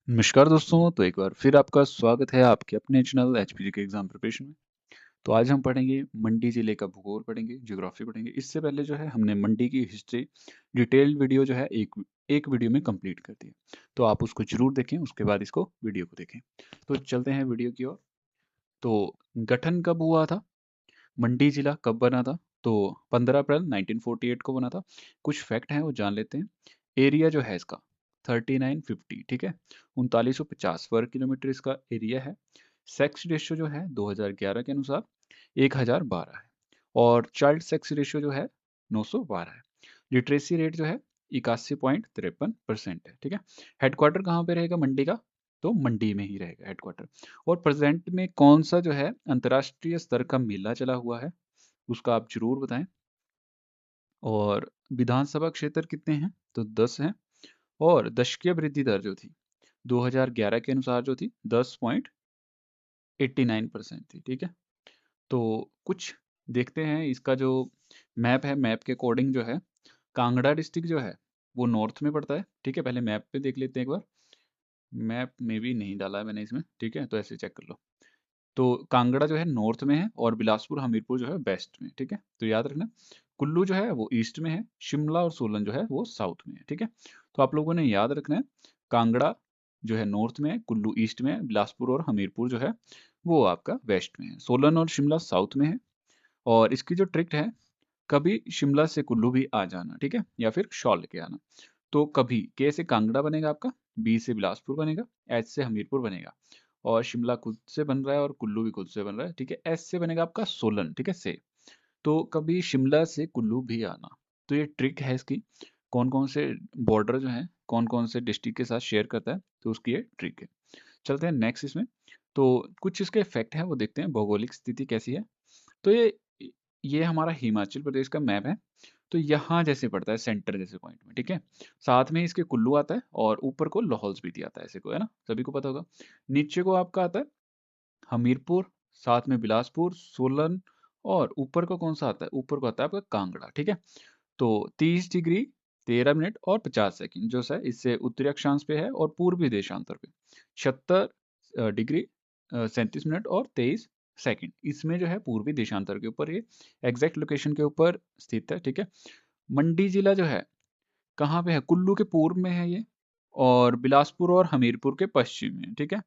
नमस्कार दोस्तों, तो एक बार फिर आपका स्वागत है आपके अपने चैनल एचपीजी के एग्जाम प्रिपरेशन में। तो आज हम पढ़ेंगे मंडी जिले का भूगोल पढ़ेंगे, ज्योग्राफी पढ़ेंगे। इससे पहले जो है हमने मंडी की हिस्ट्री डिटेल्ड वीडियो जो है एक वीडियो में कंप्लीट कर दी है। तो आप उसको जरूर देखें, उसके बाद इसको वीडियो को देखें। तो चलते हैं वीडियो की ओर। तो गठन कब हुआ था, मंडी जिला कब बना था? तो 15 अप्रैल 1948 को बना था। कुछ फैक्ट हैं वो जान लेते हैं। एरिया जो है इसका 3950, ठीक है, 3950 वर्ग किलोमीटर इसका एरिया है। सेक्स रेशियो जो है 2011 के अनुसार 1012 है। और चाइल्ड सेक्स रेशियो जो है 912 है। लिटरेसी रेट जो है 81.53% है, ठीक है। हेडक्वार्टर कहाँ पे रहेगा मंडी का? तो मंडी में ही रहेगा हेडक्वार्टर। और प्रेजेंट में कौन सा जो है अंतर्राष्ट्रीय स्तर का मेला चला हुआ है, उसका आप जरूर बताएं। और विधानसभा क्षेत्र कितने हैं? तो 10 हैं। और दशकीय वृद्धि दर जो थी 2011 के अनुसार जो थी 10.89% थी, ठीक है। तो कुछ देखते हैं इसका जो मैप है, मैप के अकॉर्डिंग जो है कांगड़ा डिस्ट्रिक्ट जो है वो नॉर्थ में पड़ता है, ठीक है। पहले मैप पे देख लेते हैं एक बार। मैप में भी नहीं डाला है मैंने इसमें, ठीक है, तो ऐसे चेक कर लो। तो कांगड़ा जो है नॉर्थ में है और बिलासपुर हमीरपुर जो है वेस्ट में, ठीक है। तो याद रखना, कुल्लू जो है वो ईस्ट में है, शिमला और सोलन जो है वो साउथ में है, ठीक है। तो आप लोगों ने याद रखना है, कांगड़ा जो है नॉर्थ में है, कुल्लू ईस्ट में है, बिलासपुर और हमीरपुर जो है वो आपका वेस्ट में है, सोलन और शिमला साउथ में है। और इसकी जो ट्रिक है, कभी शिमला से कुल्लू भी आ जाना, ठीक है, या फिर शॉल लेके आना। तो कभी के से कांगड़ा बनेगा आपका, बी से बिलासपुर बनेगा, एच से हमीरपुर बनेगा, और शिमला खुद से बन रहा है और कुल्लू भी खुद से बन रहा है, ठीक है। एस से बनेगा आपका सोलन, ठीक है, से। तो कभी शिमला से कुल्लू भी आना। तो ये ट्रिक है इसकी, कौन कौन से बॉर्डर जो है कौन कौन से डिस्ट्रिक्ट के साथ शेयर करता है, तो उसकी ये ट्रिक है। चलते हैं नेक्स्ट इसमें। तो कुछ इसके फैक्ट हैं वो देखते हैं, भौगोलिक स्थिति कैसी है। तो ये हमारा हिमाचल प्रदेश का मैप है। तो यहाँ जैसे पड़ता है सेंटर जैसे पॉइंट में, ठीक है। साथ में इसके कुल्लू आता है और ऊपर को लाहौल स्पीति आता है, ऐसे को है ना, सभी को पता होगा। नीचे को आपका आता है हमीरपुर, साथ में बिलासपुर, सोलन, और ऊपर को कौन सा आता है? ऊपर को आता है आपका कांगड़ा, ठीक है। तो 30 डिग्री 13 मिनट और 50 सेकंड जो है इससे उत्तरी अक्षांश पे है, और पूर्वी देशांतर पे 76 डिग्री 37 मिनट और 23 सेकंड इसमें जो है पूर्वी देशांतर के ऊपर ये एग्जैक्ट लोकेशन के ऊपर स्थित है, ठीक है। मंडी जिला जो है कहाँ पे है? कुल्लू के पूर्व में है ये, और बिलासपुर और हमीरपुर के पश्चिम में, ठीक है।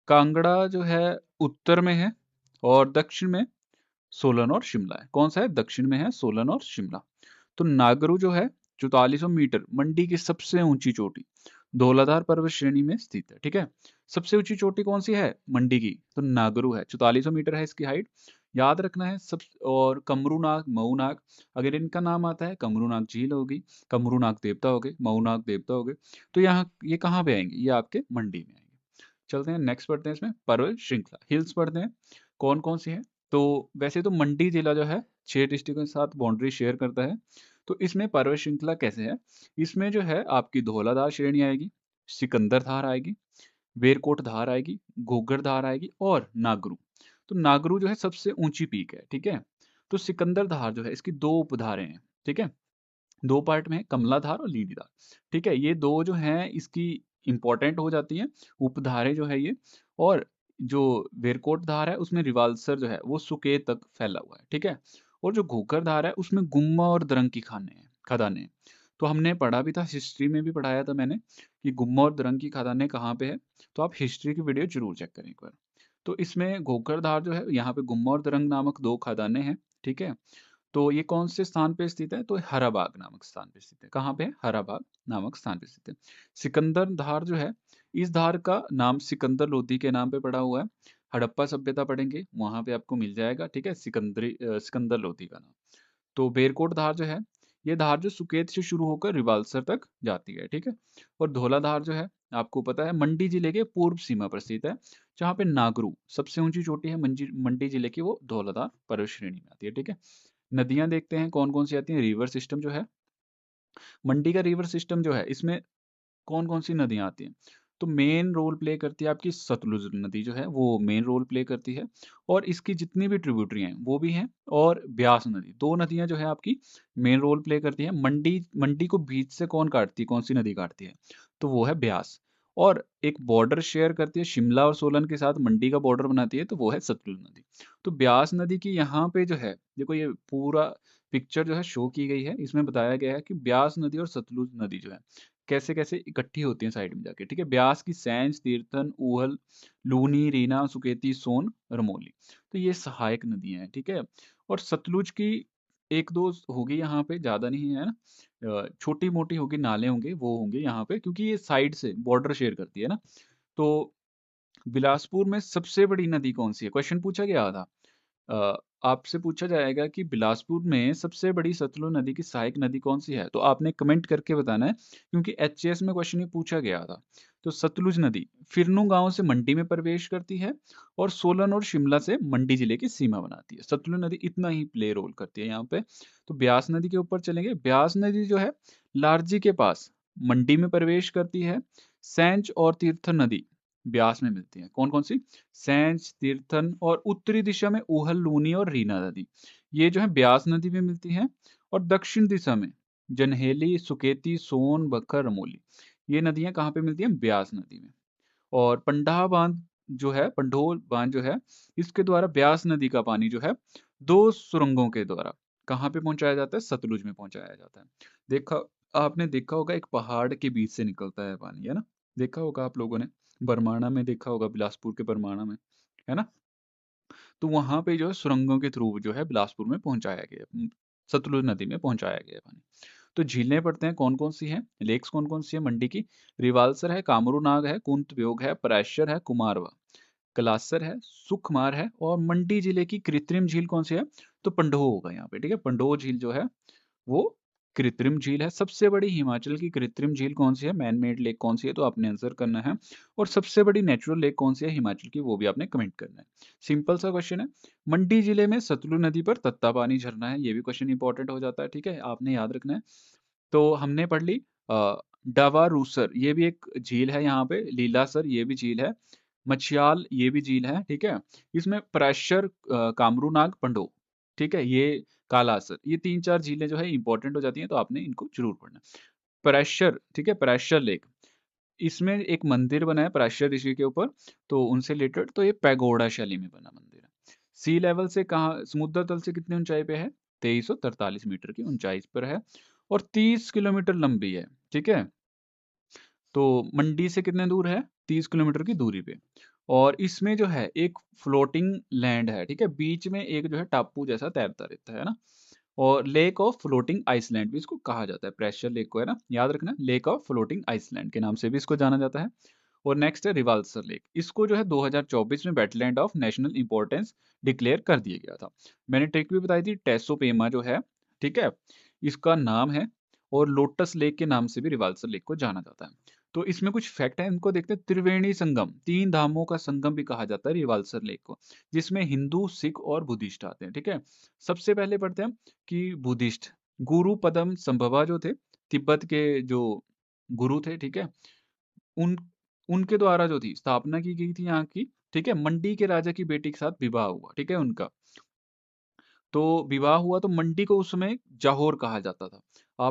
कांगड़ा जो है उत्तर में है, और दक्षिण में सोलन और शिमला है। कौन सा है? दक्षिण में है सोलन और शिमला। तो नागरू जो है 4400 मीटर, मंडी की सबसे ऊंची चोटी धौलाधार पर्वत श्रेणी में स्थित है, ठीक है। सबसे ऊंची चोटी कौन सी है मंडी की? तो नागरू है, 4400 मीटर है इसकी हाइट। याद रखना है सब। और कमरूनाग, मऊनाग, अगर इनका नाम आता है, कमरूनाग झील होगी, कमरूनाग देवता हो गए, मऊनाग देवता हो गए, तो यहाँ ये कहाँ पे आएंगे? ये आपके मंडी में आएंगे। चलते हैं नेक्स्ट, पढ़ते हैं इसमें पर्वत श्रृंखला, हिल्स पढ़ते हैं कौन कौन सी है। तो वैसे तो मंडी जिला जो है 6 डिस्ट्रिक्ट के साथ बाउंड्री शेयर करता है। तो इसमें पर्वत श्रृंखला कैसे है? इसमें जो है आपकी धौलाधार श्रेणी आएगी, सिकंदर धार आएगी, वेरकोट धार आएगी, घूघर धार आएगी, और नागरू। तो नागरू जो है सबसे ऊंची पीक है, ठीक है। तो सिकंदर धार जो है इसकी दो उपधारें हैं, ठीक है। दो पार्ट में है, कमला धार और लीली धार, ठीक है। ये दो जो हैं इसकी इंपॉर्टेंट हो जाती हैं उपधारें जो है ये। और जो वेरकोट धार है उसमें रिवाल्सर जो है वो सुकेत तक फैला हुआ है, ठीक है। और जो घूकर धार है उसमें गुम्मा और दरंग की खाने हैं, खदानें हैं। तो हमने पढ़ा भी था, हिस्ट्री में भी पढ़ाया था मैंने, कि गुम्मा और दरंग की खदानें कहाँ पे है। तो आप हिस्ट्री की वीडियो जरूर चेक करें एक बार। तो इसमें घोकर धार जो है यहाँ पे गुम्मा और दरंग नामक दो खदानें हैं, ठीक है। तो ये कौन से स्थान पे स्थित है? तो हराबाग नामक स्थान पे स्थित है। कहाँ पे है? हराबाग नामक स्थान पे स्थित है। सिकंदर धार जो है, इस धार का नाम सिकंदर लोधी के नाम पे पड़ा हुआ है। हड़प्पा सभ्यता पढ़ेंगे वहां पे आपको मिल जाएगा, ठीक है, सिकंदर लोधी का नाम। तो बेरकोट धार जो है, ये धार जो सुकेत से शुरू होकर रिवाल्सर तक जाती है, ठीक है। और धौला धार जो है आपको पता है मंडी जिले के पूर्व सीमा पर स्थित है, जहाँ पे नागरू सबसे ऊंची चोटी है मंडी जिले की, वो धौलाधार पर्वत श्रेणी में आती है, ठीक है। नदियाँ देखते हैं कौन कौन सी आती हैं। रिवर सिस्टम जो है मंडी का, रिवर सिस्टम जो है इसमें कौन कौन सी नदियाँ आती हैं? तो मेन रोल प्ले करती है आपकी सतलुज नदी जो है, वो मेन रोल प्ले करती है। और इसकी जितनी भी ट्रिब्यूटरी हैं वो भी हैं, और ब्यास नदी, दो नदियाँ जो है आपकी मेन रोल प्ले करती हैं। मंडी मंडी को बीच से कौन काटती है, कौन सी नदी काटती है? तो वो है ब्यास। और एक बॉर्डर शेयर करती है शिमला और सोलन के साथ, मंडी का बॉर्डर बनाती है, तो वो है सतलुज नदी। तो ब्यास नदी की यहाँ पे जो है, देखो ये पूरा पिक्चर जो है शो की गई है, इसमें बताया गया है कि ब्यास नदी और सतलुज नदी जो है कैसे-कैसे इकट्ठी होती हैं साइड में जाके, ठीक है? ब्यास की सैंज, तीर्थन, ऊहल, लूनी, रीना, सुकेती, सोन, रमोली, तो ये सहायक नदियाँ हैं, ठीक है? और सतलुज की 1-2 होगी यहाँ पे, ज़्यादा नहीं है ना? छोटी-मोटी होगी, नाले होंगे, वो होंगे यहाँ पे, क्योंकि ये साइड से बॉर्डर शेयर करती है ना। तो बिलासपुर में सबसे बड़ी नदी कौन-सी है? क्वेश्चन पूछा गया था। अ, आपसे पूछा जाएगा कि बिलासपुर में सबसे बड़ी सतलुज नदी की सहायक नदी कौन-सी है? तो आपने कमेंट करके बताना है, क्योंकि एचएएस में क्वेश्चन ये पूछा गया था। तो सतलुज नदी फिरनू गाँव से मंडी में प्रवेश करती है और सोलन और शिमला से मंडी जिले की सीमा बनाती है। सतलुज नदी इतना ही प्ले रोल करती है यहाँ पे। तो ब्यास नदी के ऊपर चलेंगे। ब्यास नदी जो है लारजी के पास मंडी में प्रवेश करती है। सैंज और तीर्थन नदी ब्यास में मिलती हैं। कौन-कौन सी? सैंज, तीर्थन और उत्तरी दिशा में ऊहल, लूनी और रीना नदी। ये जो है ब्यास नदी में मिलती हैं और दक्षिण दिशा में जनहेली, सुकेती, सोन, बखर, रमोली। ये नदियाँ कहाँ पे मिलती हैं? ब्यास नदी में। और पंडाह बाँध जो है, पंडोल बाँध जो है, इसके द्वारा ब्यास नदी का पानी जो है 2 सुरंगों के द्वारा कहाँ पे पहुँचाया जाता है? सतलुज में पहुँचाया जाता है। देखा आपने देखा होगा एक पहाड़ के बीच से निकलता है पानी, है ना? देखा होगा आप लोगों ने। बरमाणा में देखा होगा, बिलासपुर के बरमाणा में, है ना? तो वहाँ पे जो है सुरंगों के थ्रू जो है बिलासपुर में पहुँचाया गया सतलुज नदी में पहुँचाया गया है पानी। तो झीलें पड़ते हैं कौन-कौन सी हैं? लेक्स कौन-कौन सी है मंडी की? रिवाल्सर है, कामरूनाग है, कुंतव्योग है, पराशर है, कुमारवा, कलासर है, सुखमार है और मंडी जिले की कृत्रिम झील कौन-सी है? तो पंडोह होगा यहाँ पे, ठीक है? पंडोह झील जो है वो कृत्रिम झील है। सबसे बड़ी हिमाचल की कृत्रिम झील कौन-सी है? मैन मेड लेक कौन-सी है? तो आपने आंसर करना है। और सबसे बड़ी नेचुरल लेक कौन-सी है हिमाचल की? वो भी आपने कमेंट करना है। सिंपल सा क्वेश्चन है। मंडी जिले में सतलुज नदी पर तत्तापानी झरना है। ये भी क्वेश्चन इंपॉर्टेंट हो जाता है, ठीक है? आपने याद रखना है। तो हमने पढ़ ली डवारूसर, ये भी एक झील है यहाँ पे। लीलासर, ये भी झील है। मछयाल, ये भी झील है, ठीक है? इसमें प्रेशर कामरूनाग, पंडोह, ठीक है? ये कालासर, ये 3-4 झीलें जो है इम्पोर्टेंट हो जाती हैं, तो आपने इनको ज़रूर पढ़ना है। प्रेशर, ठीक है? प्रेशर लेक, इसमें एक मंदिर बना है प्रेशर ऋषि के ऊपर, तो उनसे रिलेटेड, तो ये पैगोडा शैली में बना मंदिर है। सी लेवल से कहाँ, समुद्र तल से कितनी ऊँचाई पे है? 2343 मीटर की ऊँचाई पर है और 30 किलोमीटर लंबी है, ठीक है? तो मंडी से कितने दूर है? 30 किलोमीटर की दूरी पे। और इसमें जो है एक फ्लोटिंग लैंड है, ठीक है? बीच में एक जो है टापू जैसा तैरता रहता है ना? और लेक ऑफ फ्लोटिंग आइसलैंड भी इसको कहा जाता है, प्रेशर लेक को, है ना? याद रखना, लेक ऑफ फ्लोटिंग आइसलैंड के नाम से भी इसको जाना जाता है। और नेक्स्ट है रिवाल्सर लेक, इसको जो है 2024 में wetland of national importance declare कर दिया गया था। मैंने ट्रिक भी बताई थी, टेसोपेमा जो है, ठीक है, इसका नाम है। और लोटस लेक के नाम से भी रिवाल्सर लेक को जाना जाता है। तो इसमें कुछ फैक्ट है, इनको देखते हैं। त्रिवेणी संगम, 3 धामों का संगम भी कहा जाता है रिवाल्सर लेक को, जिसमें हिंदू, सिख और बुद्धिस्ट आते हैं, ठीक है? सबसे पहले पढ़ते हैं कि बुद्धिस्ट गुरु पदम संभवा जो थे, तिब्बत के जो गुरु थे, ठीक है? उन उनके द्वारा जो थी स्थापना की गई थी यहाँ की, ठीक है? मंडी के राजा की बेटी के साथ विवाह हुआ, ठीक है उनका। तो विवाह हुआ तो मंडी को उस समय जाहोर कहा जाता था।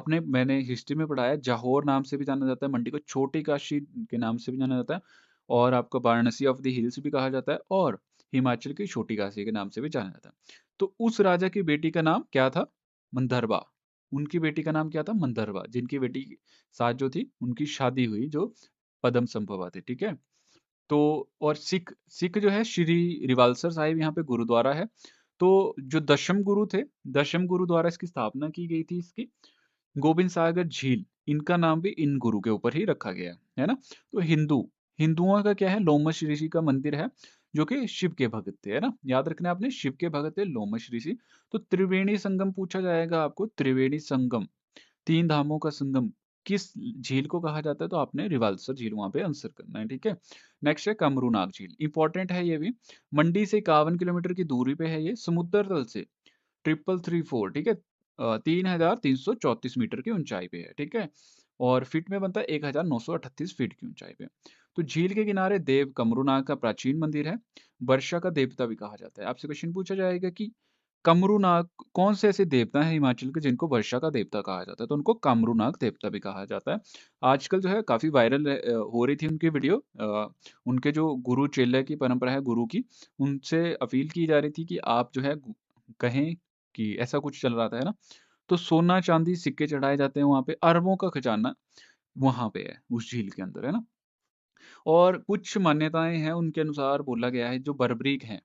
मैंने हिस्ट्री में पढ़ा है, जाहोर नाम से भी जाना जाता है मंडी को, छोटी काशी के नाम से भी जाना जाता है और आपको वाराणसी ऑफ द हिल्स भी कहा जाता है और हिमाचल की छोटी काशी के नाम से भी जाना जाता है। तो उस राजा की बेटी का नाम क्या था? मंदरबा। उनकी बेटी का नाम क्या था? मंदरबा, जिनकी बेटी के साथ जो थी उनकी शादी हुई, जो पद्म संभवा थे, ठीक है? तो और सिख सिख जो है श्री रिवाल्सर साहिब यहाँ पे गुरुद्वारा है। तो जो दशम गुरु थे, दशम गुरु द्वारा इसकी स्थापना की गई थी इसकी। गोबिंद सागर झील, इनका नाम भी इन गुरु के ऊपर ही रखा गया है ना? तो हिंदुओं का क्या है? लोमश ऋषि का मंदिर है, जो कि शिव के भक्त थे, है ना? याद रखना है आपने, शिव के भक्त थे लोमश ऋषि। तो त्रिवेणी संगम पूछा जाएगा आपको, त्रिवेणी संगम, 3 धामों का संगम किस झील को कहा जाता है? तो आपने रिवाल्सर झील वहाँ पे आंसर करना है, ठीक है? नेक्स्ट है कमरूनाग झील, इंपॉर्टेंट है ये भी। मंडी से 51 किलोमीटर की दूरी पे है ये, समुद्र तल से 3334, ठीक है? 3334 मीटर की ऊंचाई पे है, ठीक है? और फीट में बनता है 1938 फीट की ऊंचाई पे। तो झील के किनारे देव कमरूनाग का प्राचीन मंदिर है। वर्षा का देवता भी कहा जाता है। आपसे क्वेश्चन पूछा जाएगा कि कमरूनाग कौन से ऐसे देवता हैं हिमाचल के जिनको वर्षा का देवता कहा जाता है? तो उनको कमरूनाग देवता भी कहा जाता है। आजकल जो है काफ़ी वायरल हो रही थी उनकी वीडियो, उनके जो गुरु चेले की परंपरा है गुरु की, उनसे अपील की जा रही थी कि आप जो है कहें कि ऐसा कुछ चल रहा था, है ना? तो सोना, चांदी, सिक्के चढ़ाए जाते हैं वहाँ पे, अरबों का खजाना वहाँ पे है, उस झील के अंदर, है ना? और कुछ मान्यताएँ हैं उनके अनुसार बोला गया है जो बर्बरीक हैं,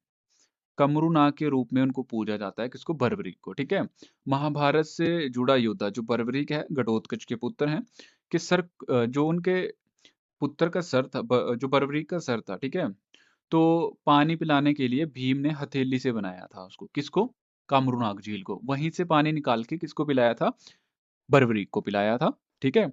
कमरूनाग के रूप में उनको पूजा जाता है, किसको? बर्बरीक को, ठीक है? महाभारत से जुड़ा योद्धा जो बर्बरीक है, घटोत्कच के पुत्र हैं, कि जो उनके पुत्र का सर था, जो बर्बरीक का सर था, ठीक है? तो पानी पिलाने के लिए भीम ने हथेली से बनाया था उसको, किसको? कामरूनाग झील को। वहीं से पानी निकाल के किसको पिलाया था? बर्बरीक को पिलाया था, ठीक है?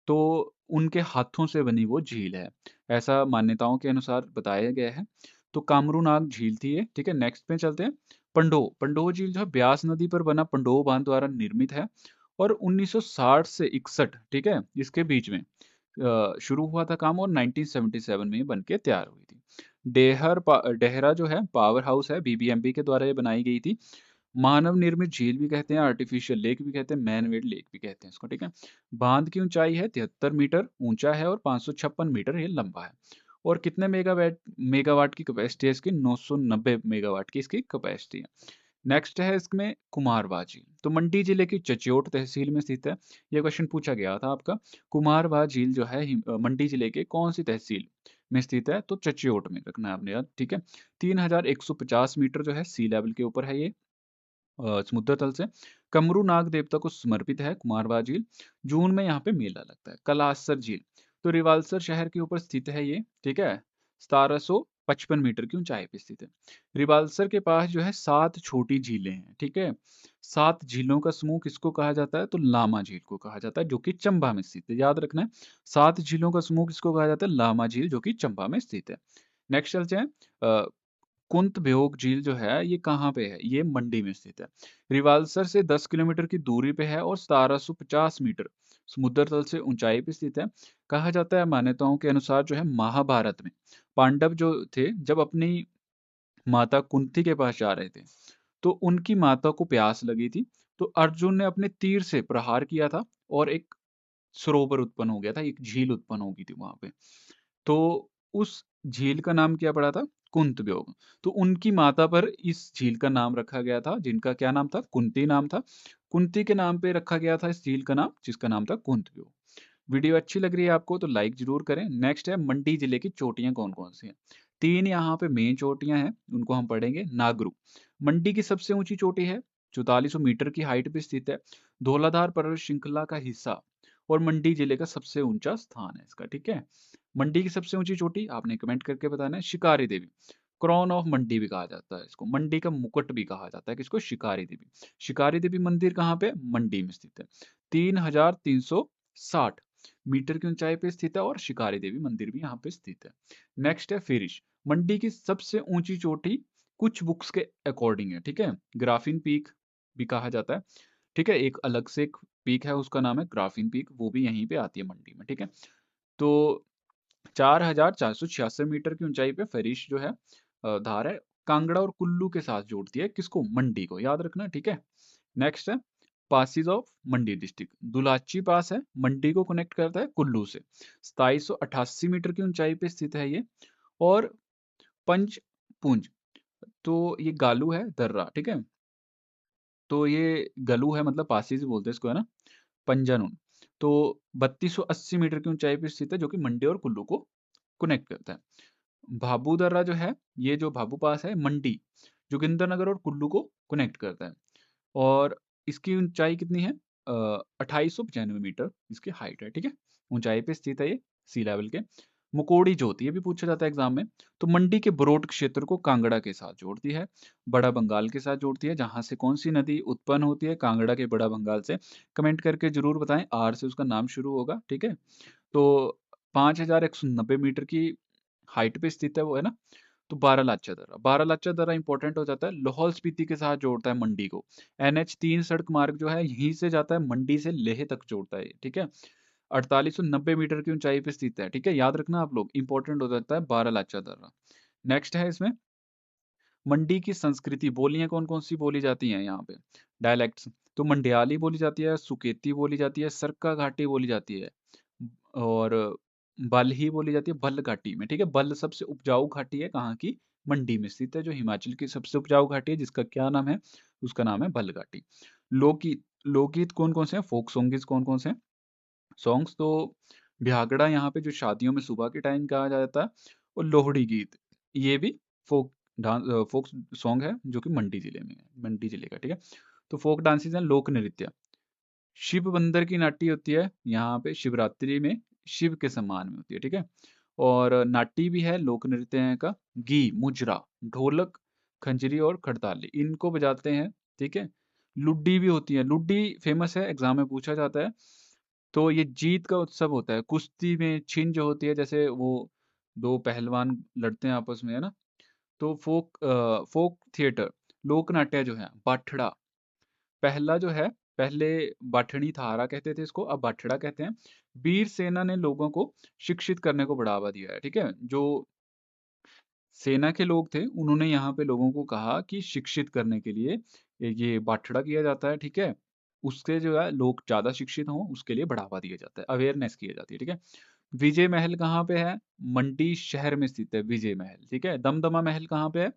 तो उनके हाथों से बनी वो झील है, ऐसा मान्यताओं के अनुसार बताया गया है। तो कामरूनाग झील थी ये, ठीक है? नेक्स्ट पे चलते हैं। पंडोह, पंडोह झील जो है ब्यास नदी पर बना पंडोह बांध द्वारा निर्मित है और 1960 से 61, ठीक है? इसके बीच में शुरू हुआ था काम और 1977 में ये बन के तैयार हुई थी। डेहरा जो है पावर हाउस है, बीबीएमबी के द्वारा ये बनाई गई थी। मानव निर्मित झील भी कहते हैं, आर्टिफिशियल लेक भी कहते हैं, मैन मेड लेक भी कहते हैं इसको, ठीक है? बांध की ऊंचाई है 73 मीटर ऊंचा है और 556 मीटर ये लंबा है। और कितने मेगावाट की कैपेसिटी है इसकी? 990 मेगावाट की इसकी कैपेसिटी है। नेक्स्ट है इसमें कुमारवां झील, तो मंडी जिले की चच्योट तहसील में स्थित है। ये क्वेश्चन पूछा गया था आपका। कुमारवां झील जो है मंडी जिले के कौन सी तहसील में स्थित है? तो चच्योट में रखना है आपने याद, ठीक है? 3150 मीटर जो है सी लेवल के ऊपर है ये, समुद्र तल से। कमरू नाग देवता को समर्पित है कुमारवां झील। जून में यहाँ पे मेला लगता है। कलासर झील, तो रिवाल्सर शहर के ऊपर स्थित है ये, ठीक है? 1755 मीटर की ऊंचाई पे स्थित है। रिवाल्सर के पास जो है 7 छोटी झीलें हैं, ठीक है? 7 झीलों का समूह किसको कहा जाता है? तो लामा झील को कहा जाता है, जो कि चंबा में स्थित है, याद रखना है। 7 झीलों का समूह किसको कहा जाता है? लामा झील, जो कि चंबा में स्थित है। नेक्स्ट चलते हैं। कुंत बेओक झील जो है ये कहाँ पे है? ये मंडी में स्थित है। रिवाल्सर से 10 किलोमीटर की दूरी पे है और 1750 मीटर समुद्र तल से ऊंचाई पे स्थित है। कहा जाता है मान्यताओं के अनुसार जो है महाभारत में पांडव जो थे जब अपनी माता कुंती के पास जा रहे थे, तो उनकी माता को प्यास लगी थी, तो अर्जुन ने अपने तीर से प्रहार किया था और एक सरोवर उत्पन्न हो गया था, एक झील उत्पन्न हो गई थी वहां पे। तो उस झील का नाम क्या पड़ा था? कुंतब्योम। तो उनकी माता पर इस झील का नाम रखा गया था, जिनका क्या नाम था? कुंती नाम था। कुंती के नाम पे रखा गया था इस झील का नाम, जिसका नाम था कुंतब्योम। वीडियो अच्छी लग रही है आपको तो लाइक जरूर करें। नेक्स्ट है मंडी जिले की चोटियां कौन कौन सी हैं? 3 यहाँ पे मेन चोटियां हैं, उनको हम पढ़ेंगे। नागरू मंडी की सबसे ऊंची चोटी है, 4400 मीटर की हाइट पे स्थित है। धौलाधार पर्वत श्रृंखला का हिस्सा और मंडी जिले का सबसे ऊंचा स्थान है इसका, ठीक है? मंडी की सबसे ऊंची चोटी आपने कमेंट करके बताना है। शिकारी देवी, क्रॉन ऑफ मंडी भी कहा जाता है इसको, मंडी का मुकुट भी कहा जाता है किसको? शिकारी देवी। शिकारी देवी मंदिर कहाँ पे? मंडी में स्थित है। 3360 मीटर की ऊंचाई पे स्थित है और शिकारी देवी मंदिर भी यहाँ पे स्थित है। नेक्स्ट है फिरिश, मंडी की सबसे ऊंची चोटी कुछ बुक्स के अकॉर्डिंग है, ठीक है? ग्राफिन पीक भी कहा जाता है, ठीक है? एक अलग से एक पीक है, उसका नाम है ग्राफिन पीक, वो भी यहीं पे आती है मंडी में, ठीक है? तो 4486 मीटर की ऊंचाई पे फरीश जो है धार है, कांगड़ा और कुल्लू के साथ जोड़ती है किसको? मंडी को, याद रखना, ठीक है? नेक्स्ट है पासिस ऑफ मंडी डिस्ट्रिक्ट, दुलाची पास है, मंडी को कनेक्ट करता है कुल्लू से। 2788 मीटर की ऊंचाई पे स्थित है ये। और पंच पुंज, तो ये गालू है दर्रा, ठीक है? तो ये गलू है, मतलब पासिस बोलते हैं इसको, है ना? पंजानुन, तो 3280 मीटर की ऊंचाई पे स्थित है, जो कि मंडी और कुल्लू को कनेक्ट करता है। भाबू दर्रा जो है, ये जो भाबू पास है मंडी, जोगिंदरनगर और कुल्लू को कनेक्ट करता है। और इसकी ऊंचाई कितनी है? 2895 मीटर इसकी हाइट है, ठीक है? ऊंचाई पे स्थित है ये, सी लेवल के। मुकोड़ी जोत, ये भी पूछा जाता है एग्जाम में। तो मंडी के ब्रोड क्षेत्र को कांगड़ा के साथ जोड़ती है, बड़ा बंगाल के साथ जोड़ती है, जहां से कौन सी नदी उत्पन्न होती है? कांगड़ा के बड़ा बंगाल से। कमेंट करके जरूर बताएं, आर से उसका नाम शुरू होगा, ठीक है? तो 5190 मीटर की हाइट पे स्थित है वो, है ना? तो बारालाचा दर्रा इंपॉर्टेंट हो जाता है, लाहौल स्पीति के साथ जोड़ता है मंडी को। NH3 सड़क मार्ग जो है यहीं से जाता है, मंडी से लेह तक जोड़ता है ये, ठीक है? 4890 मीटर की ऊंचाई पे स्थित है, ठीक है? याद रखना आप लोग, इंपॉर्टेंट हो जाता है बारालाचा दर्रा। नेक्स्ट है इसमें मंडी की संस्कृति, बोलियां कौन कौन सी बोली जाती हैं यहाँ पे, डायलेक्ट्स। तो मंडियाली बोली जाती है, सुकेती बोली जाती है, सरका घाटी बोली जाती है, और बलही बोली जाती है बल घाटी में, ठीक है। बल सबसे उपजाऊ घाटी है कहाँ की, मंडी में स्थित है, जो हिमाचल की सबसे उपजाऊ घाटी है, जिसका क्या नाम है, उसका नाम है बल घाटी। लोकगीत, लोकगीत कौन कौन से हैं, फोक सॉन्ग्स कौन कौन से हैं, सॉन्ग्स तो भांगड़ा यहाँ पे जो शादियों में सुबह के टाइम गाया जाता है, और लोहड़ी गीत, ये भी फोक डांस, फोक सॉन्ग है, जो कि मंडी जिले में है, मंडी जिले का, ठीक है। तो फोक डांसेस हैं, लोक नृत्य, शिव बंदर की नाटी होती है यहाँ पे शिवरात्रि में, शिव के सम्मान में होती है, ठीक है। और नाटी भी है, लोक नृत्य है का, गी, मुजरा, ढोलक, खंजरी और खड़ताली, इनको बजाते हैं, ठीक है। लुड्डी भी होती है, लुड्डी फेमस है, एग्जाम में पूछा जाता है। तो ये जीत का उत्सव होता है, कुश्ती में छिंज होती है, जैसे वो दो पहलवान लड़ते हैं आपस में, है ना। तो फोक थिएटर, लोक नाट्य जो है, बाठड़ा, पहला जो है, पहले बाठनी थारा कहते थे इसको, अब बाठड़ा कहते हैं। वीर सेना ने लोगों को शिक्षित करने को बढ़ावा दिया है, ठीक है। जो सेना के लोग थे, उन्होंने यहाँ पे लोगों को कहा कि शिक्षित करने के लिए ये बाठड़ा किया जाता है, ठीक है। उससे जो है लोग ज़्यादा शिक्षित हों, उसके लिए बढ़ावा दिया जाता है, अवेयरनेस की जाती है, ठीक है। विजय महल कहाँ पे है, मंडी शहर में स्थित है विजय महल, ठीक है। दमदमा महल कहाँ पे है,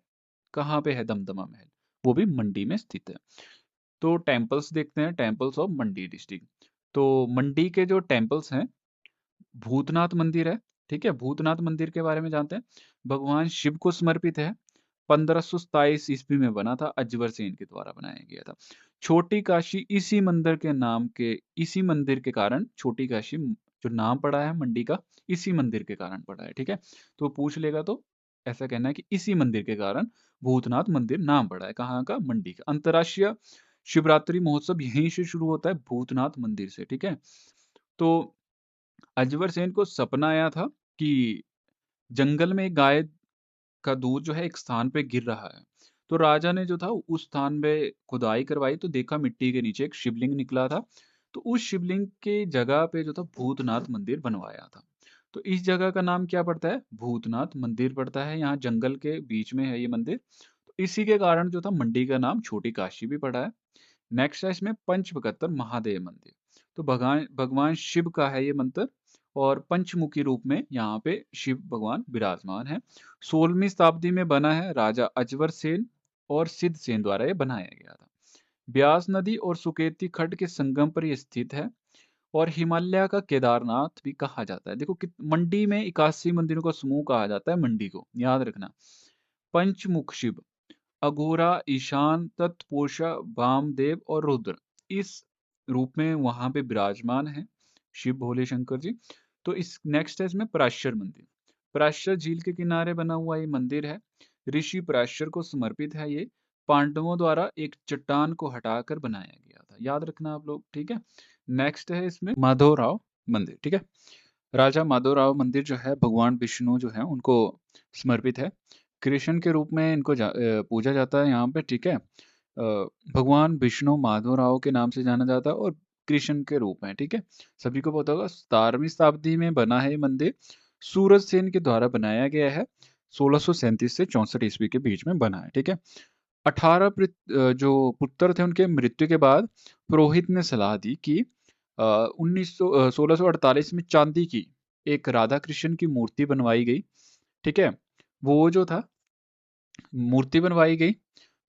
कहाँ पे है दमदमा महल, वो भी मंडी में स्थित है। तो टेम्पल्स देखते हैं, टेम्पल्स ऑफ मंडी डिस्ट्रिक्ट। तो मंडी के जो टेम्पल्स हैं, भूतनाथ मंदिर है, ठीक है। भूतनाथ मंदिर के बारे में जानते हैं, भगवान शिव को समर्पित है, 1527 ईस्वी में बना था, अजबर सेन के द्वारा बनाया गया था। छोटी काशी इसी मंदिर के नाम के, इसी मंदिर के कारण छोटी काशी जो नाम पड़ा है मंडी का, इसी मंदिर के कारण पड़ा है, ठीक है। तो पूछ लेगा तो ऐसा कहना है कि इसी मंदिर के कारण भूतनाथ मंदिर नाम पड़ा है, कहाँ का, मंडी का। अंतर्राष्ट्रीय शिवरात्रि महोत्सव यहीं से शुरू होता है, भूतनाथ मंदिर से, ठीक है। तो अजबर सेन को सपना आया था कि जंगल में एक गाय का दूध जो है एक स्थान पे गिर रहा है। तो राजा ने जो था उस स्थान पे खुदाई करवाई, तो देखा मिट्टी के नीचे एक शिवलिंग निकला था। तो उस शिवलिंग के जगह पे जो था भूतनाथ मंदिर बनवाया था। तो इस जगह का नाम क्या पड़ता है, भूतनाथ मंदिर पड़ता है, यहाँ जंगल के बीच में है ये मंदिर। तो इसी के कारण जो था मंडी का नाम छोटी काशी भी पड़ा है। नेक्स्ट है इसमें पंचमकत्तर महादेव मंदिर। तो भगवान भगवान शिव का है ये मंदिर, और पंचमुखी रूप में यहाँ पे शिव भगवान विराजमान है। 16वीं शताब्दी में बना है, राजा अजबर सेन और सिद्ध सेन द्वारा ये बनाया गया था। ब्यास नदी और सुकेती खड्ड के संगम पर ये स्थित है, और हिमालय का केदारनाथ भी कहा जाता है। देखो कि मंडी में 81 मंदिरों का समूह कहा जाता है मंडी को, याद रखना। पंचमुख शिव, अघोरा, ईशान, तत्पुरुषा, वामदेव और रुद्र, इस रूप में वहां पे विराजमान है शिव भोले शंकर जी। तो इस नेक्स्ट है इसमें पराशर मंदिर। पराशर झील के किनारे बना हुआ ये मंदिर है, ऋषि पराशर को समर्पित है ये, पांडवों द्वारा एक चट्टान को हटाकर बनाया गया था, याद रखना आप लोग, ठीक है। नेक्स्ट है इसमें माधवराव मंदिर, ठीक है। राजा माधवराव मंदिर जो है भगवान विष्णु जो है उनको समर्पित है, कृष्ण के रूप में इनको पूजा जाता है यहाँ पे, ठीक है। भगवान विष्णु माधवराव के नाम से जाना जाता है, और कृष्ण के रूप में, ठीक है। सभी को पता होगा 17वीं शताब्दी में बना है ये मंदिर, सूरज सेन के द्वारा बनाया गया है, 1637 से 64 ईस्वी के बीच में बना है, ठीक है। 18 जो पुत्र थे उनके मृत्यु के बाद पुरोहित ने सलाह दी कि 1648 में चांदी की एक राधा कृष्ण की मूर्ति बनवाई गई, ठीक है। वो जो था मूर्ति बनवाई गई,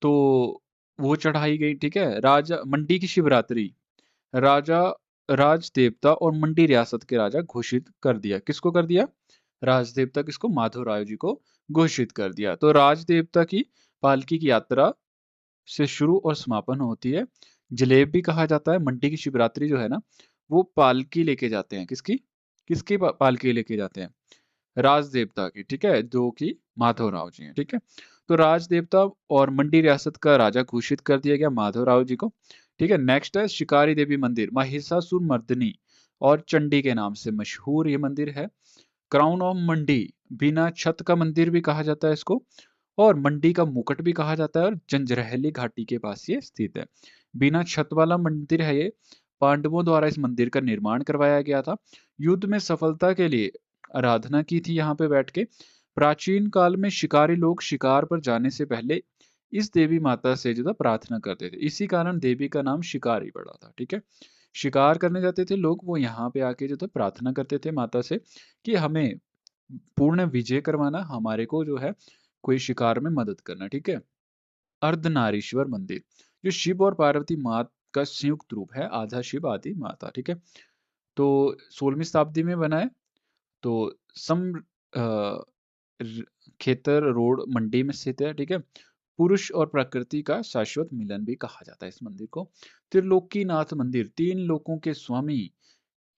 तो वो चढ़ाई गई, ठीक है। राजा मंडी की शिवरात्रि राजा राज देवता और मंडी रियासत के राजा घोषित कर दिया, किसको कर दिया, राज देवता किसको, माधवराय जी को घोषित कर दिया। तो राज देवता की पालकी की यात्रा से शुरू और समापन होती है। जलेब भी कहा जाता है, मंडी की शिवरात्रि जो है ना, वो पालकी लेके जाते हैं, किसकी, किसकी पालकी लेके जाते हैं, राज देवता की, ठीक है, जो कि माधवराव जी हैं, ठीक है। तो राज देवता और मंडी रियासत का राजा घोषित कर दिया गया माधवराव जी को, ठीक है। नेक्स्ट है शिकारी देवी मंदिर, महिषासुर मर्दिनी और चंडी के नाम से मशहूर ये मंदिर है। क्राउन ऑफ मंडी, बिना छत का मंदिर भी कहा जाता है इसको, और मंडी का मुकुट भी कहा जाता है, और जंजरहली घाटी के पास ये स्थित है। बिना छत वाला मंदिर है ये, पांडवों द्वारा इस मंदिर का निर्माण करवाया गया था। युद्ध में सफलता के लिए आराधना की थी यहाँ पे बैठ के, प्राचीन काल में शिकारी लोग शिकार पर जाने से पहले इस देवी माता से जो था प्रार्थना करते थे, इसी कारण देवी का नाम शिकारी पड़ा था। ठीक है, शिकार करने जाते थे लोग, वो यहाँ पे आके जो था प्रार्थना करते थे माता से कि हमें पूर्ण विजय करवाना, हमारे को जो है कोई शिकार में मदद करना। ठीक है, अर्धनारीश्वर मंदिर जो शिव और पार्वती माँ का संयुक्त रूप है, आधा शिव आदि माता। ठीक है, तो 16वीं शताब्दी में बना है। तो सम अ, र- खेतर रोड मंडी में स्थित है। ठीक है, पुरुष और प्रकृति का शाश्वत मिलन भी कहा जाता है इस मंदिर को। त्रिलोकीनाथ मंदिर, तीन लोकों के स्वामी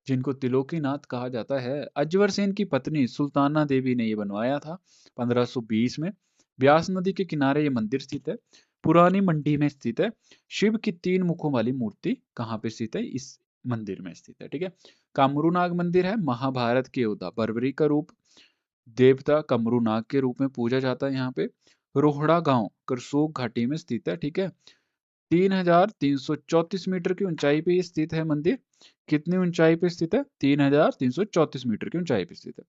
जिनको त्रिलोकीनाथ कहा जाता है, अजवर सेन की पत्नी सुल्ताना देवी ने ये बनवाया था 1520 में। ब्यास नदी के किनारे ये मंदिर स्थित है, पुरानी मंडी में स्थित है। शिव की तीन मुखों वाली मूर्ति कहाँ पे स्थित है? इस मंदिर में स्थित है। ठीक है, कामरूनाग मंदिर है, महाभारत के योद्धा बर्बरी का रूप देवता कमरूनाग के रूप में पूजा जाता है यहाँ पे। रोहड़ा गांव करसोग घाटी में स्थित है। ठीक है, 3,334 मीटर की ऊंचाई पे ये स्थित है मंदिर। कितनी ऊंचाई पे स्थित है? 3,334 मीटर की ऊंचाई पे स्थित है।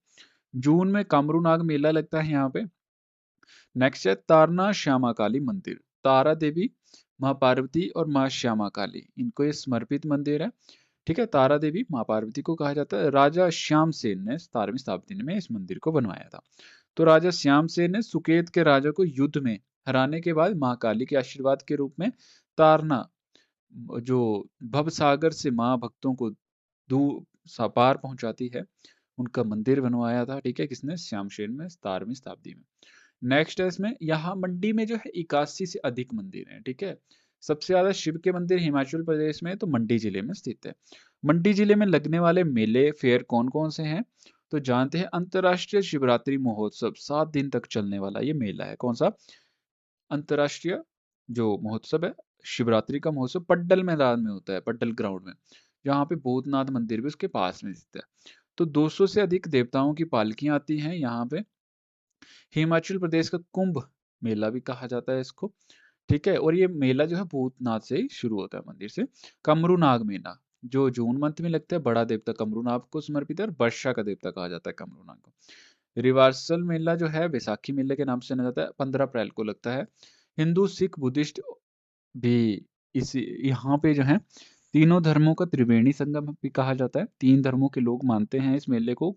जून में कामरूनाग मेला लगता है यहाँ पे। नेक्स्ट है तारना श्यामा काली मंदिर। तारा देवी, माँ पार्वती और माँ श्यामा काली, इनको ये समर्पित मंदिर है। ठीक है, तारा देवी माँ पार्वती को कहा जाता है। राजा श्याम सेन ने 17वीं शताब्दी में इस मंदिर को बनवाया था। तो राजा श्याम सेन ने सुकेत के राजा को युद्ध में हराने के बाद माँ काली के आशीर्वाद के रूप में तारना, जो भवसागर से माँ भक्तों को दूर पार पहुंचाती है, उनका मंदिर बनवाया था। ठीक है, किसने? श्यामसेन में 17वीं शताब्दी में। नेक्स्ट है इसमें, यहाँ मंडी में जो है 81 से अधिक मंदिर हैं। ठीक है, सबसे ज्यादा शिव के मंदिर हिमाचल प्रदेश में है, तो मंडी जिले में स्थित है। मंडी जिले में लगने वाले मेले फेयर कौन कौन से हैं? तो जानते हैं, अंतर्राष्ट्रीय शिवरात्रि महोत्सव 7 दिन तक चलने वाला ये मेला है। कौन सा? अंतर्राष्ट्रीय जो महोत्सव है, शिवरात्रि का महोत्सव पड्डल मैदान में होता है, पड्डल ग्राउंड में, जहाँ पे भूतनाथ मंदिर भी उसके पास में स्थित है। तो 200 से अधिक देवताओं की पालकियां आती हैं यहाँ पे। हिमाचल प्रदेश का कुंभ मेला भी कहा जाता है इसको। ठीक है, और ये मेला जो है भूतनाथ से ही शुरू होता है, मंदिर से। कमरूनाग मेला जो जून मंथ में लगता है, बड़ा देवता कमरूनाग को समर्पित है और वर्षा का देवता कहा जाता है कमरूनाग को। रिवार्सल मेला जो है बैसाखी मेले के नाम से जाना जाता है, 15 अप्रैल को लगता है। हिंदू सिख बुद्धिस्ट भी इस यहाँ पे जो है तीनों धर्मों का त्रिवेणी संगम भी कहा जाता है। 3 धर्मों के लोग मानते हैं इस मेले को,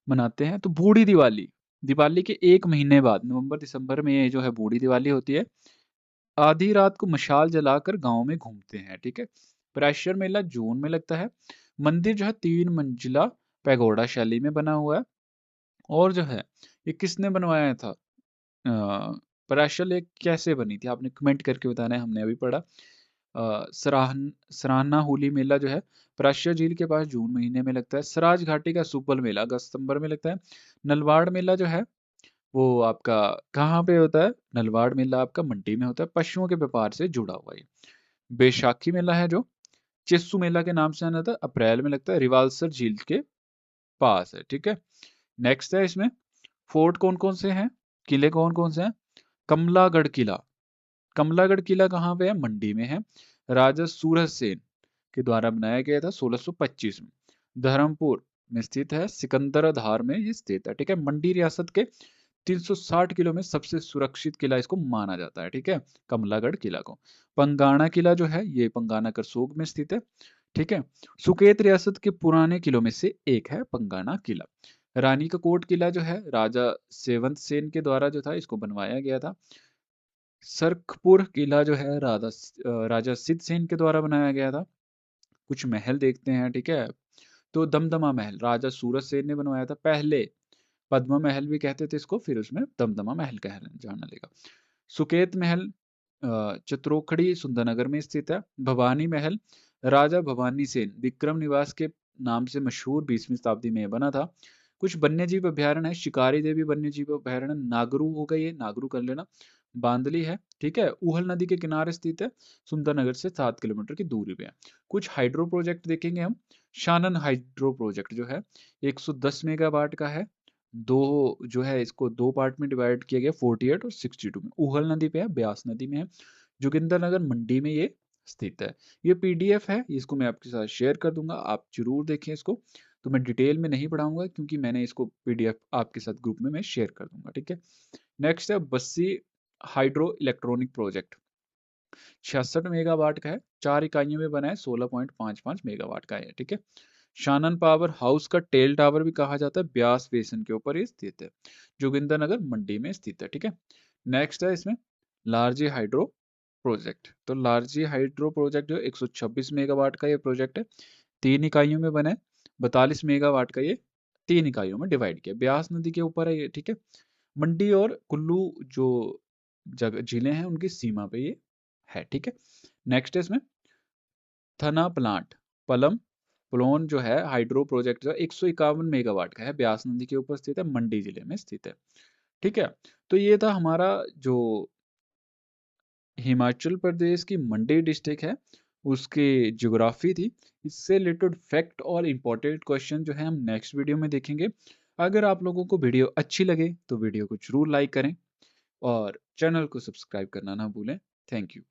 मनाते हैं। तो बूढ़ी दिवाली, दिवाली के 1 महीने बाद नवंबर दिसंबर में ये जो है बूढ़ी दिवाली होती है। आधी रात को मशाल जलाकर गांव में घूमते हैं। ठीक है, प्रेशर मेला जून में लगता है। मंदिर जो है 3 मंजिला पैगोडा शैली में बना हुआ है। और जो है ये किसने बनवाया था? पराशर लेक कैसे बनी थी? आपने कमेंट करके बताना है, हमने अभी पढ़ा। सराहना होली मेला जो है पराशर झील के पास जून महीने में लगता है। सराज घाटी का सुपल मेला अगस्त सितंबर में लगता है। नलवाड़ मेला जो है वो आपका कहाँ पे होता है? नलवाड़ मेला आपका मंडी में होता है, पशुओं के व्यापार से जुड़ा हुआ है। बैसाखी मेला है जो चिस्सू मेला के नाम से जाना था, अप्रैल में लगता है, रिवाल्सर झील के पास है। ठीक है, नेक्स्ट है इसमें, फोर्ट कौन कौन से हैं, किले कौन कौन से हैं? कमलागढ़ किला, कमलागढ़ किला कहाँ पे है? मंडी में है। राजा सूरज सेन के द्वारा बनाया गया था 1625 में। धर्मपुर में स्थित है, सिकंदराधार में ये स्थित है। ठीक है, मंडी रियासत के 360 किलो में सबसे सुरक्षित किला इसको माना जाता है। ठीक है, कमलागढ़ किला को। पंगाना किला जो है ये पंगाना करसोग में स्थित है। ठीक है, सुकेत रियासत के पुराने किलों में से एक है पंगाना किला। रानी का कोट किला जो है राजा सेवंत सेन के द्वारा जो था इसको बनवाया गया था। सरखपुर किला जो है राजा सिद्ध सेन के द्वारा बनाया गया था। कुछ महल देखते हैं। ठीक है, तो दमदमा महल राजा सूरज सेन ने बनवाया था पहले। पद्मा महल भी कहते थे इसको, फिर उसमें दमदमा महल कह जाना लेगा। सुकेत महल चित्रोखड़ी सुंदरनगर में स्थित है। भवानी महल राजा भवानी सेन विक्रम निवास के नाम से मशहूर 20वीं शताब्दी में बना था। कुछ वन्यजीव अभ्यारण्य है, शिकारी देवी वन्यजीव अभ्यारण्य, नागरू हो गई है, नागरू कर लेना। बांदली है। ठीक है, उहल नदी के किनारे स्थित है, सुंदरनगर से 7 किलोमीटर की दूरी पे है। कुछ हाइड्रो प्रोजेक्ट देखेंगे हम। शानन हाइड्रो प्रोजेक्ट जो है 110 मेगावाट का है। दो जो है इसको 2 पार्ट में डिवाइड किया गया, 48 और 62 में। उहल नदी पे है, ब्यास नदी में है, जोगिंदरनगर मंडी में ये स्थित है। ये पीडीएफ है, इसको मैं आपके साथ शेयर कर दूंगा, आप जरूर देखें इसको। तो मैं डिटेल में नहीं पढ़ाऊंगा क्योंकि मैंने इसको पीडीएफ आपके साथ ग्रुप में मैं शेयर कर दूंगा, ठीक है। नेक्स्ट है Bassi hydro electronic project, 66 megawatt का है, 4 इकाइयों में बना है, 16.55 मेगावाट का है, ठीक है। शानन पावर हाउस का टेल टावर भी कहा जाता है, ब्यास बेसिन के ऊपर ये स्थित है, जोगिंदर नगर मंडी में स्थित है, ठीक है। नेक्स्ट है इसमें लार्जी हाइड्रो प्रोजेक्ट। तो लार्जी हाइड्रो प्रोजेक्ट जो 126 मेगावाट का ये प्रोजेक्ट है, 3 इकाइयों में बना है, 42 मेगावाट का ये 3 इकाइयों में डिवाइड किया, ब्यास नदी के ऊपर है ये, ठीक है। मंडी और कुल्लू जो जगह जिले हैं उनकी सीमा पे ये है, ठीक है। नेक्स्ट है इसमें थना प्लांट, पलम प्लोन जो है हाइड्रो प्रोजेक्ट जो 151 मेगावाट का है, ब्यास नदी के ऊपर स्थित है, मंडी जिले में स्थित है, ठीक है। तो ये था हमारा जो हिमाचल प्रदेश की मंडी डिस्ट्रिक्ट है उसकी ज्योग्राफी थी। इससे रिलेटेड फैक्ट और इम्पोर्टेंट क्वेश्चन जो है हम नेक्स्ट वीडियो में देखेंगे। अगर आप लोगों को वीडियो अच्छी लगे तो वीडियो को जरूर लाइक करें और चैनल को सब्सक्राइब करना ना भूलें। Thank you.